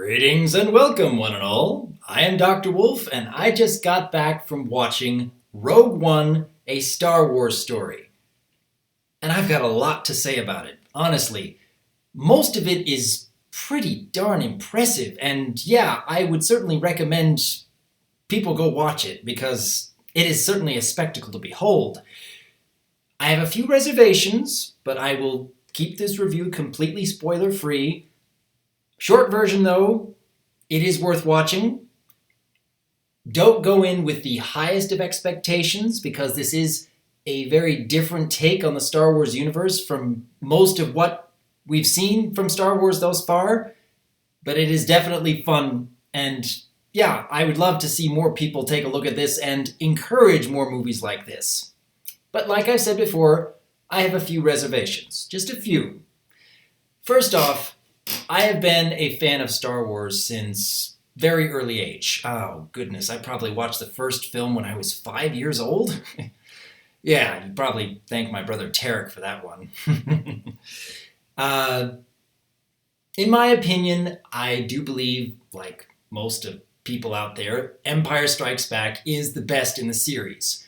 Greetings and welcome, one and all. I am DRWolf, and I just got back from watching Rogue One, a Star Wars story. And I've got a lot to say about it. Honestly, most of it is pretty darn impressive, and yeah, I would certainly recommend people go watch it, because it is certainly a spectacle to behold. I have a few reservations, but I will keep this review completely spoiler-free. Short version though, it is worth watching. Don't go in with the highest of expectations, because this is a very different take on the Star Wars universe from most of what we've seen from Star Wars thus far. But it is definitely fun, and yeah, I would love to see more people take a look at this and encourage more movies like this. But like I've said before, I have a few reservations, just a few. First off, I have been a fan of Star Wars since very early age. Oh, goodness, I probably watched the first film when I was 5 years old. Yeah, you'd probably thank my brother Tarek for that one. In my opinion, I do believe, like most of people out there, Empire Strikes Back is the best in the series.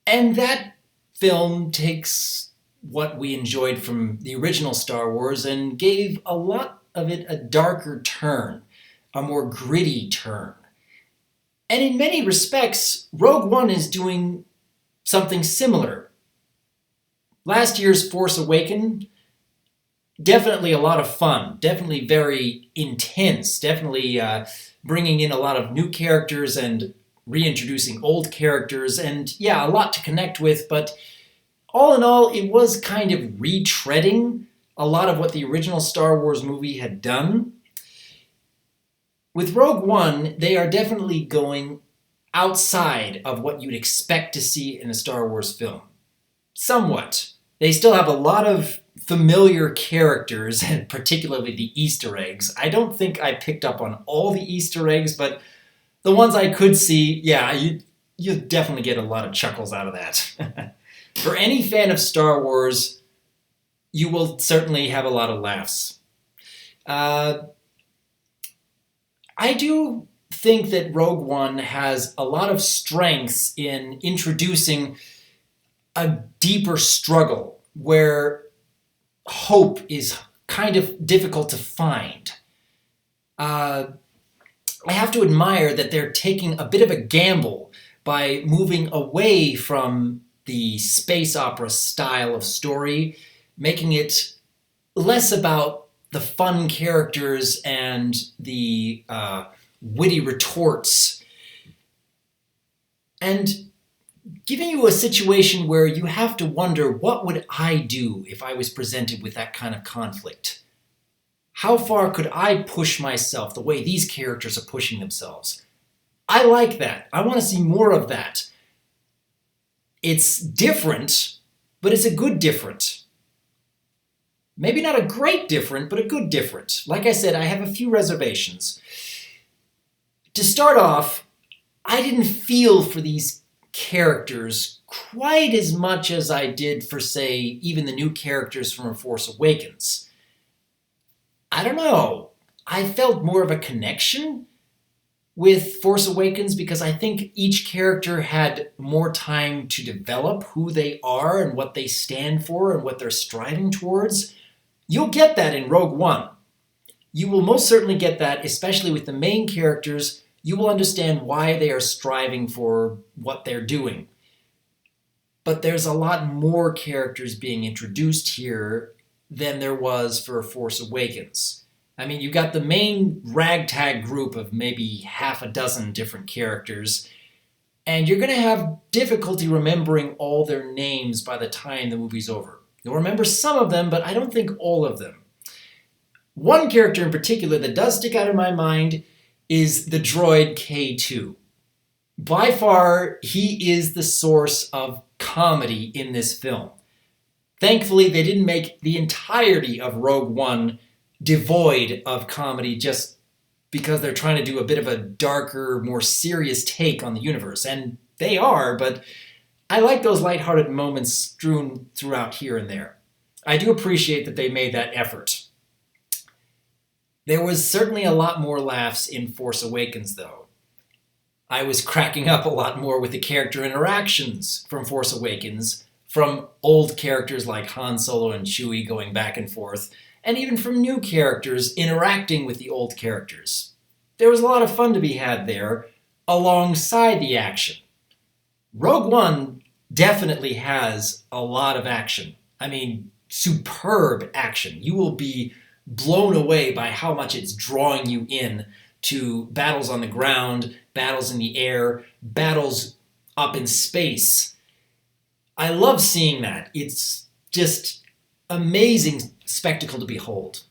And that film takes what we enjoyed from the original Star Wars and gave a lot of it a darker turn, a more gritty turn. And in many respects, Rogue One is doing something similar. Last year's Force Awakens, definitely a lot of fun, definitely very intense, definitely bringing in a lot of new characters and reintroducing old characters, and yeah, a lot to connect with, but all in all, it was kind of retreading a lot of what the original Star Wars movie had done. With Rogue One, they are definitely going outside of what you'd expect to see in a Star Wars film. Somewhat. They still have a lot of familiar characters, and particularly the Easter eggs. I don't think I picked up on all the Easter eggs, but the ones I could see, yeah, you definitely get a lot of chuckles out of that. For any fan of Star Wars, you will certainly have a lot of laughs. I do think that Rogue One has a lot of strengths in introducing a deeper struggle where hope is kind of difficult to find. I have to admire that they're taking a bit of a gamble by moving away from the space opera style of story, making it less about the fun characters and the witty retorts, and giving you a situation where you have to wonder, what would I do if I was presented with that kind of conflict? How far could I push myself the way these characters are pushing themselves? I like that. I want to see more of that. It's different, but it's a good different. Maybe not a great different, but a good different. Like I said, I have a few reservations. To start off, I didn't feel for these characters quite as much as I did for, say, even the new characters from A Force Awakens. I don't know. I felt more of a connection with Force Awakens because I think each character had more time to develop who they are and what they stand for and what they're striving towards. You'll get that in Rogue One. You will most certainly get that, especially with the main characters. You will understand why they are striving for what they're doing. But there's a lot more characters being introduced here than there was for Force Awakens. I mean, you've got the main ragtag group of maybe half a dozen different characters, and you're going to have difficulty remembering all their names by the time the movie's over. You'll remember some of them, but I don't think all of them. One character in particular that does stick out in my mind is the droid K2. By far, he is the source of comedy in this film. Thankfully, they didn't make the entirety of Rogue One devoid of comedy just because they're trying to do a bit of a darker, more serious take on the universe. And they are, but I like those lighthearted moments strewn throughout here and there. I do appreciate that they made that effort. There was certainly a lot more laughs in Force Awakens, though. I was cracking up a lot more with the character interactions from Force Awakens, from old characters like Han Solo and Chewie going back and forth, and even from new characters interacting with the old characters. There was a lot of fun to be had there, alongside the action. Rogue One definitely has a lot of action. I mean, superb action. You will be blown away by how much it's drawing you in to battles on the ground, battles in the air, battles up in space. I love seeing that. It's just amazing spectacle to behold.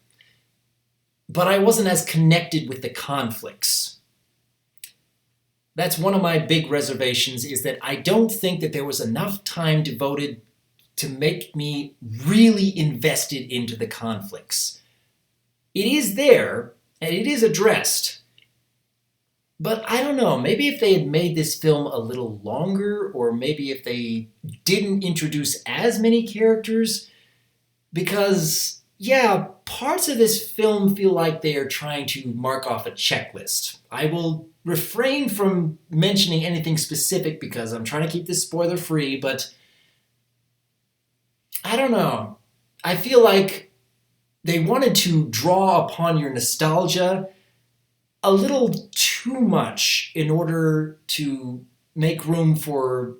But I wasn't as connected with the conflicts. That's one of my big reservations, is that I don't think that there was enough time devoted to make me really invested into the conflicts. It is there, and it is addressed. But I don't know, maybe if they had made this film a little longer, or maybe if they didn't introduce as many characters, because, yeah, parts of this film feel like they are trying to mark off a checklist. I will refrain from mentioning anything specific because I'm trying to keep this spoiler free, but I don't know. I feel like they wanted to draw upon your nostalgia a little too much in order to make room for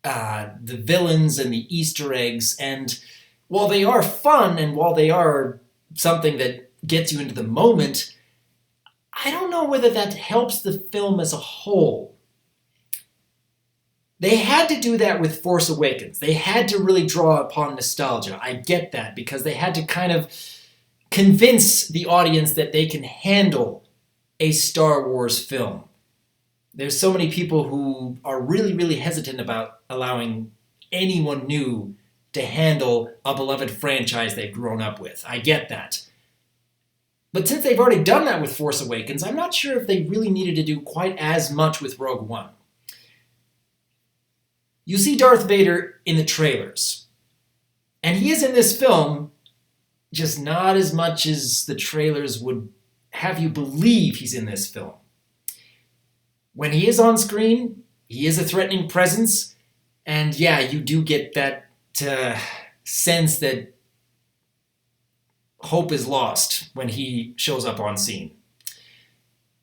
the villains and the Easter eggs. And while they are fun and while they are something that gets you into the moment, I don't know whether that helps the film as a whole. They had to do that with Force Awakens. They had to really draw upon nostalgia. I get that, because they had to kind of convince the audience that they can handle a Star Wars film. There's so many people who are really, really hesitant about allowing anyone new to handle a beloved franchise they've grown up with. I get that. But since they've already done that with Force Awakens, I'm not sure if they really needed to do quite as much with Rogue One. You see Darth Vader in the trailers, and he is in this film, just not as much as the trailers would have you believe he's in this film. When he is on screen, he is a threatening presence, and yeah, you do get that sense that hope is lost when he shows up on scene.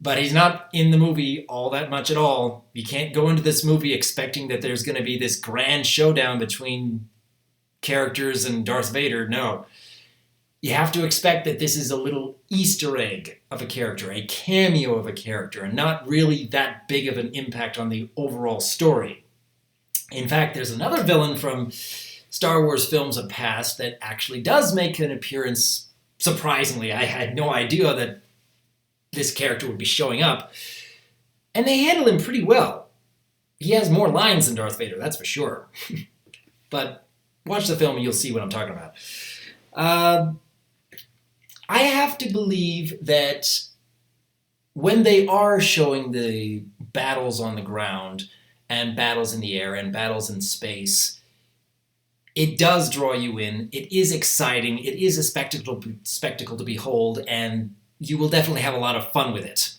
But he's not in the movie all that much at all. You can't go into this movie expecting that there's going to be this grand showdown between characters and Darth Vader. No. You have to expect that this is a little Easter egg of a character, a cameo of a character, and not really that big of an impact on the overall story. In fact, there's another villain from Star Wars films of past that actually does make an appearance. Surprisingly, I had no idea that this character would be showing up. And they handle him pretty well. He has more lines than Darth Vader, that's for sure. But watch the film and you'll see what I'm talking about. I have to believe that when they are showing the battles on the ground and battles in the air and battles in space, it does draw you in. It is exciting. It is a spectacle to behold, and you will definitely have a lot of fun with it.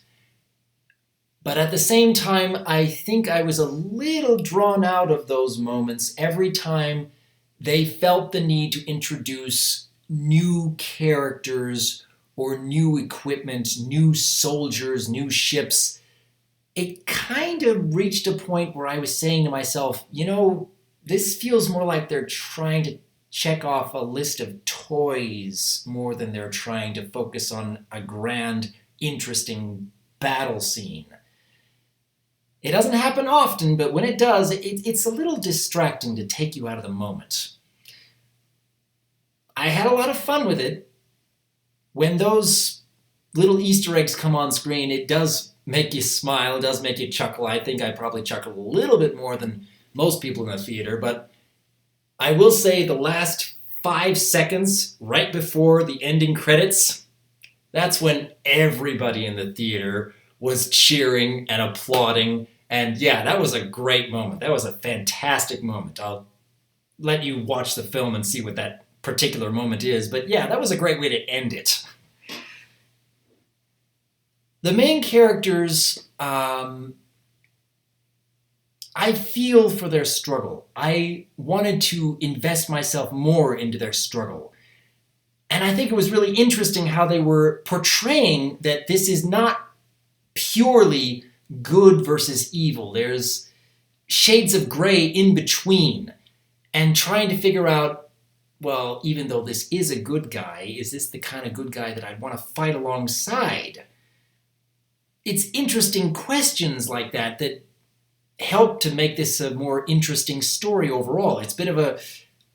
But at the same time, I think I was a little drawn out of those moments every time they felt the need to introduce new characters or new equipment, new soldiers, new ships. It kind of reached a point where I was saying to myself, this feels more like they're trying to check off a list of toys more than they're trying to focus on a grand, interesting battle scene. It doesn't happen often, but when it does, it's a little distracting to take you out of the moment. I had a lot of fun with it. When those little Easter eggs come on screen, it does make you smile, it does make you chuckle. I think I probably chuckled a little bit more than most people in the theater, but I will say the last 5 seconds right before the ending credits, that's when everybody in the theater was cheering and applauding. And yeah, that was a great moment. That was a fantastic moment. I'll let you watch the film and see what that particular moment is. But yeah, that was a great way to end it. The main characters, I feel for their struggle. I wanted to invest myself more into their struggle. And I think it was really interesting how they were portraying that this is not purely good versus evil. There's shades of gray in between. And trying to figure out, well, even though this is a good guy, is this the kind of good guy that I'd want to fight alongside? It's interesting questions like that that help to make this a more interesting story overall. It's a bit of a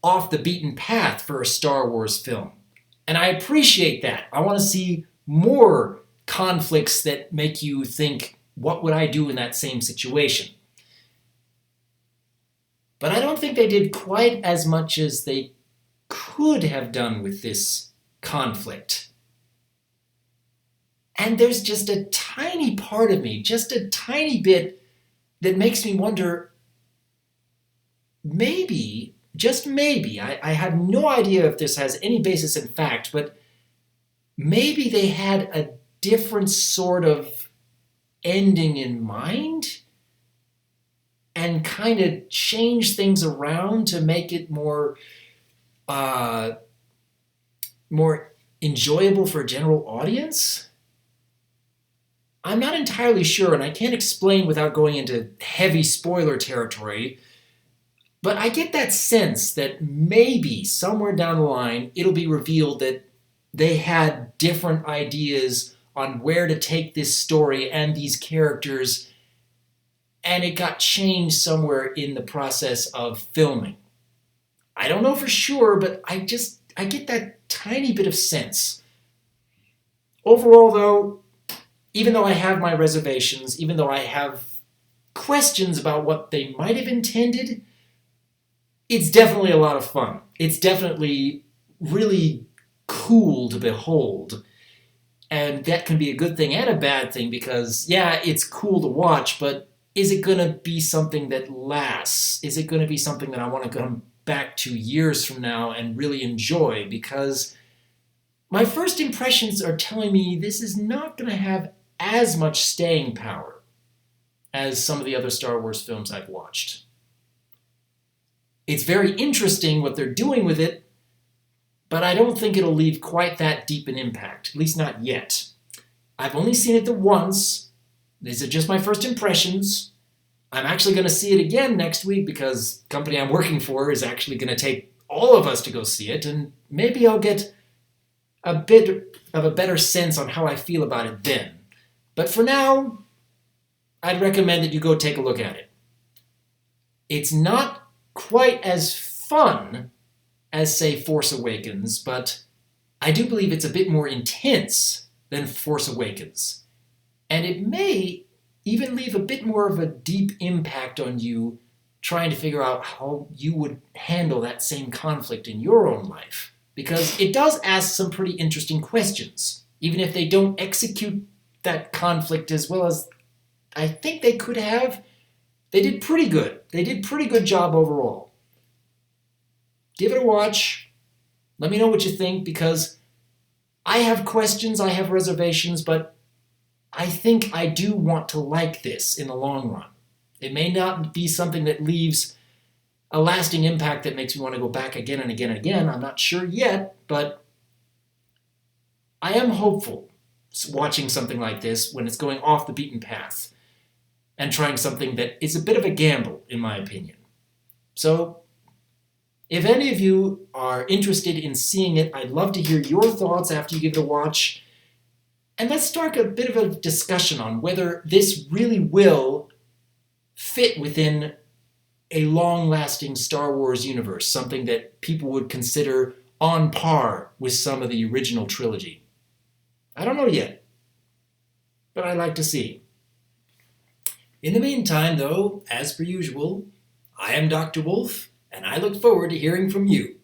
off the beaten path for a Star Wars film. And I appreciate that. I want to see more conflicts that make you think, what would I do in that same situation? But I don't think they did quite as much as they could have done with this conflict. And there's just a tiny part of me, just a tiny bit, that makes me wonder, maybe, just maybe, I have no idea if this has any basis in fact, but maybe they had a different sort of ending in mind and kind of change things around to make it more enjoyable for a general audience. I'm not entirely sure, and I can't explain without going into heavy spoiler territory, but I get that sense that maybe somewhere down the line it'll be revealed that they had different ideas on where to take this story and these characters, and it got changed somewhere in the process of filming. I don't know for sure, but I get that tiny bit of sense. Overall, though, even though I have my reservations, even though I have questions about what they might have intended, it's definitely a lot of fun. It's definitely really cool to behold. And that can be a good thing and a bad thing because, yeah, it's cool to watch, but is it going to be something that lasts? Is it going to be something that I want to come back to years from now and really enjoy? Because my first impressions are telling me this is not going to have as much staying power as some of the other Star Wars films I've watched. It's very interesting what they're doing with it, but I don't think it'll leave quite that deep an impact, at least not yet. I've only seen it the once. These are just my first impressions. I'm actually going to see it again next week because the company I'm working for is actually going to take all of us to go see it, and maybe I'll get a bit of a better sense on how I feel about it then. But for now, I'd recommend that you go take a look at it. It's not quite as fun as, say, Force Awakens, but I do believe it's a bit more intense than Force Awakens. And it may even leave a bit more of a deep impact on you trying to figure out how you would handle that same conflict in your own life. Because it does ask some pretty interesting questions, even if they don't execute that conflict as well as I think they could have. They did pretty good. They did pretty good job overall. Give it a watch. Let me know what you think, because I have questions, I have reservations, but I think I do want to like this in the long run. It may not be something that leaves a lasting impact that makes me want to go back again and again and again. I'm not sure yet, but I am hopeful watching something like this when it's going off the beaten path and trying something that is a bit of a gamble, in my opinion. So, if any of you are interested in seeing it, I'd love to hear your thoughts after you give it a watch. And let's start a bit of a discussion on whether this really will fit within a long-lasting Star Wars universe, something that people would consider on par with some of the original trilogy. I don't know yet, but I'd like to see. In the meantime, though, as per usual, I am Dr. Wolf, and I look forward to hearing from you.